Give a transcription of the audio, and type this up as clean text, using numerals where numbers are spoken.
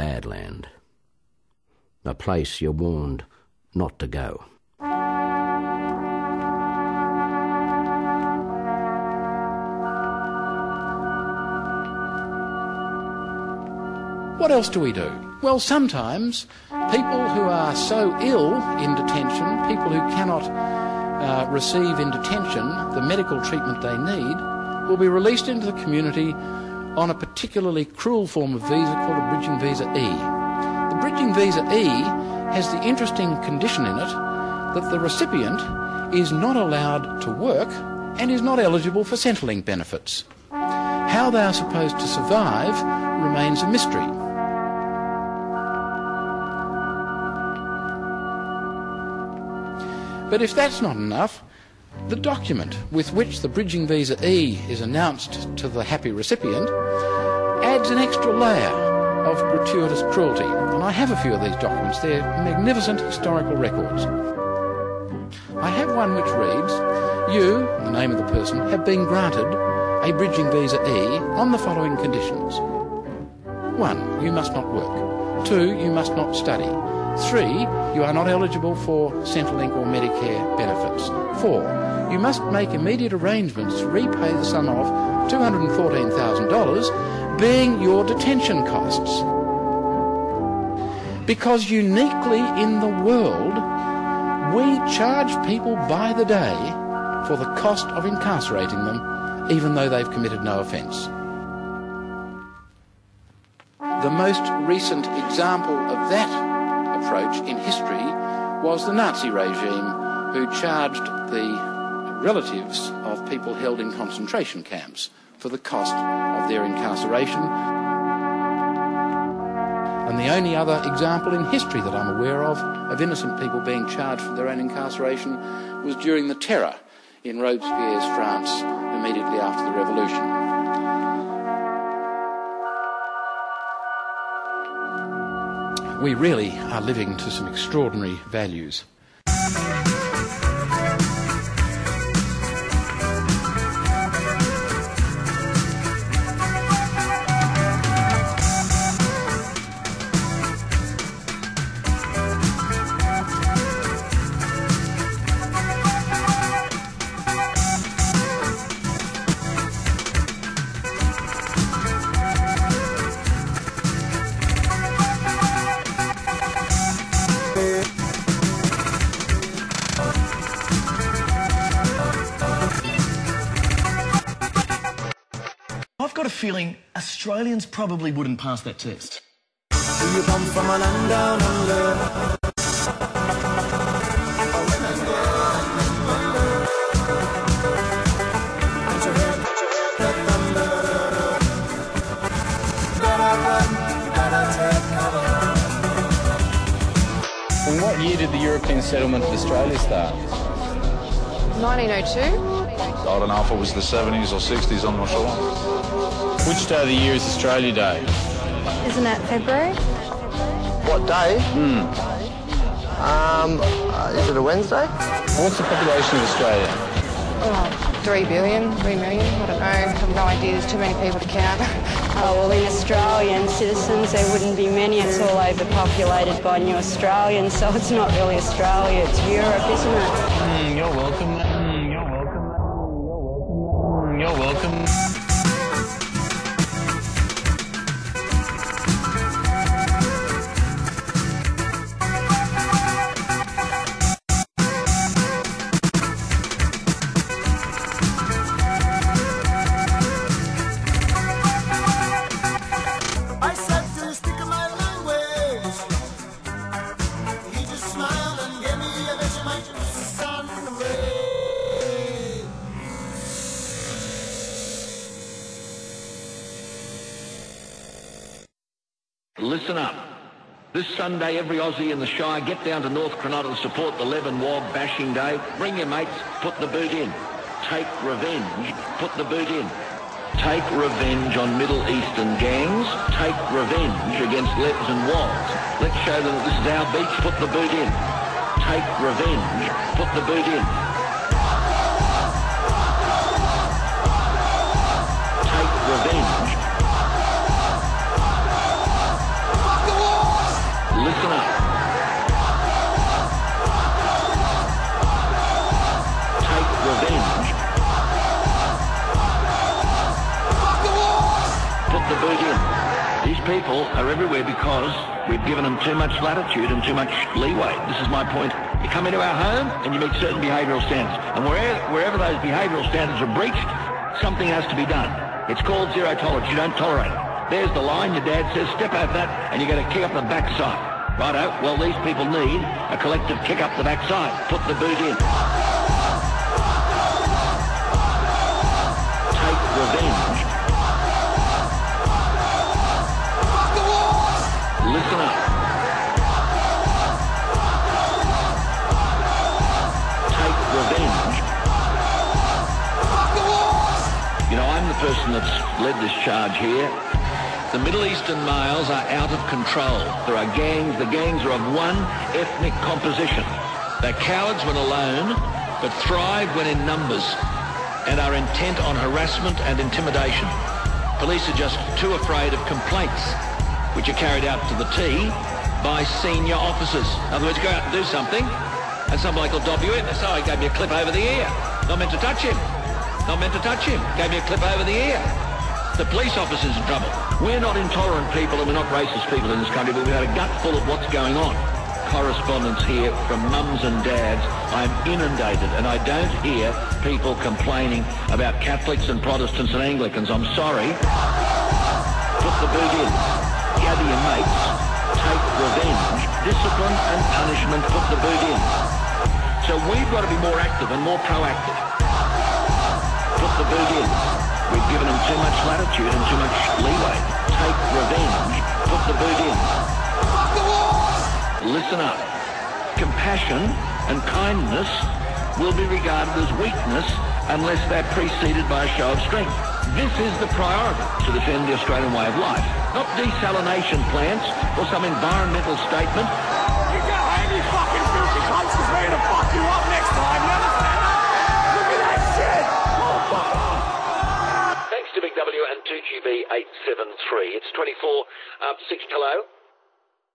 bad land, a place you're warned not to go. What else do we do? Well, sometimes people who are so ill in detention, people who cannot receive in detention the medical treatment they need, will be released into the community on a particularly cruel form of visa called a bridging visa E. The bridging visa E has the interesting condition in it that the recipient is not allowed to work and is not eligible for Centrelink benefits. How they are supposed to survive remains a mystery. But if that's not enough, the document with which the bridging visa E is announced to the happy recipient adds an extra layer of gratuitous cruelty. And I have a few of these documents. They're magnificent historical records. I have one which reads, "You," the name of the person, "have been granted a bridging visa E on the following conditions. 1. You must not work. 2. You must not study. 3. You are not eligible for Centrelink or Medicare benefits. 4. You must make immediate arrangements to repay the sum of $214,000 being your detention costs." Because uniquely in the world, we charge people by the day for the cost of incarcerating them, even though they've committed no offence. The most recent example of that approach in history was the Nazi regime, who charged the relatives of people held in concentration camps for the cost of their incarceration. And the only other example in history that I'm aware of innocent people being charged for their own incarceration was during the Terror in Robespierre's France immediately after the Revolution. We really are living to some extraordinary values. I've got a feeling Australians probably wouldn't pass that test. Do you come from a land down under? In what year did the European settlement of Australia start? 1902. I don't know if it was the 70s or 60s, I'm not sure. Which day of the year is Australia Day? Isn't that February? What day? Is it a Wednesday? What's the population of Australia? Oh, 3 billion, 3 million, I don't know. I have no idea, there's too many people to count. Oh, well, in Australian citizens, there wouldn't be many. It's all overpopulated by New Australians, so it's not really Australia, it's Europe, isn't it? You're welcome. You're welcome. You're welcome. Listen up. This Sunday, every Aussie in the Shire, get down to North Cronulla and support the Levin Wog Bashing Day. Bring your mates, put the boot in. Take revenge, put the boot in. Take revenge on Middle Eastern gangs. Take revenge against Levs and Wogs. Let's show them that this is our beach, put the boot in. Take revenge, put the boot in. Take revenge. people are everywhere because we've given them too much latitude and too much leeway. This is my point. You come into our home and you meet certain behavioural standards. And wherever those behavioural standards are breached, something has to be done. It's called zero tolerance. You don't tolerate it. There's the line. Your dad says, step over that, and you're going to kick up the backside. Righto? Well, these people need a collective kick up the backside. Put the boot in. Take revenge. Listen up. Take revenge. You know, I'm the person that's led this charge here. The Middle Eastern males are out of control. There are gangs. The gangs are of one ethnic composition. They're cowards when alone, but thrive when in numbers, and are intent on harassment and intimidation. Police are just too afraid of complaints, which are carried out to the T by senior officers. In other words, go out and do something, and some bloke will dob you in. So he gave me a clip over the ear. Not meant to touch him. Not meant to touch him. Gave me a clip over the ear. The police officer's in trouble. We're not intolerant people and we're not racist people in this country, but we've had a gut full of what's going on. Correspondence here from mums and dads. I'm inundated, and I don't hear people complaining about Catholics and Protestants and Anglicans. I'm sorry. Put the boot in. Gather your mates. Take revenge. Discipline and punishment. Put the boot in. So we've got to be more active and more proactive. Put the boot in. We've given them too much latitude and too much leeway. Take revenge. Put the boot in. Listen up. Compassion and kindness will be regarded as weakness unless they're preceded by a show of strength. This is the priority to defend the Australian way of life, not desalination plants or some environmental statement. You go home, you fucking filthy cunts, because we're gonna fuck you up next time, you understand? Look at that shit! Thanks to Big W and 2GB873. It's 24 6. Hello.